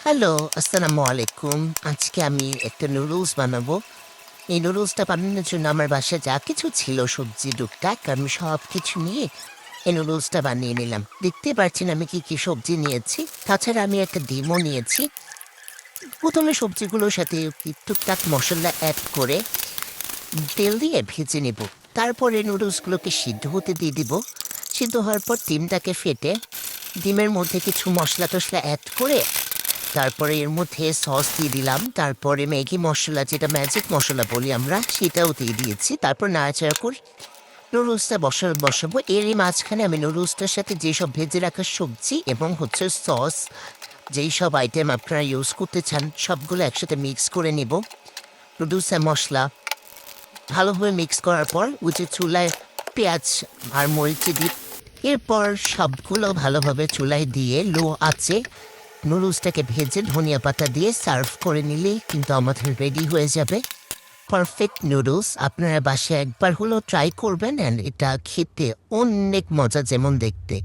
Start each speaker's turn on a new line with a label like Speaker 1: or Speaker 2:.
Speaker 1: Hello, আসসালামু আলাইকুম। আজকে আমি একটা নুডলস বানাবো। এই নুডলসটা বানানোর জন্য আমার বাসায় যা কিছু ছিল সবজি টুকটাক আমি সবকিছু নিয়ে এই নুডলসটা বানিয়ে নিলাম। দেখতে পাচ্ছেন আমি কি সবজি নিয়েছি। তাছাড়া আমি একটা ডিমও নিয়েছি। ১ম এ সবজিগুলোর সাথে টুকটাক মসলা এড করে তেল দিয়ে ভেজে নেব। তারপরে নুডলসগুলোকে সিদ্ধ হতে দিয়ে দিব। সিদ্ধ হওয়ার পর ডিমটাকে ফেটে ডিমের মধ্যে কিছু মসলা-টসলা এড করে তারপরে এর মধ্যে সস দিয়ে দিলাম। তারপরে ম্যাগি মসলা যেটা ম্যাজিক মসলা বলি আমরা সেটাও দিয়ে দিয়েছি। তারপর নাড়াচাড়া করে নুডলসটা বসাবো। এরই মাঝখানে আমি নুডলসটার সাথে যেসব ভেজে রাখা সবজি এবং সস যেই সব আইটেম আপনারা ইউজ করতে চান সবগুলো একসাথে মিক্স করে নিব। নুডলসের মসলা ভালোভাবে মিক্স করার পর চুলায় পেঁয়াজ আর মরিচ দিই। এরপর সবগুলো ভালোভাবে চুলায় দিয়ে লো আঁচে নুডলসটাকে ভেজে ধনিয়া পাতা দিয়ে সার্ভ করে নিলেই কিন্তু আমাদের রেডি হয়ে যাবে পারফেক্ট নুডলস। আপনারা বাসায় একবার হলেও ট্রাই করবেন অ্যান্ড এটা খেতে অনেক মজা যেমন দেখতে।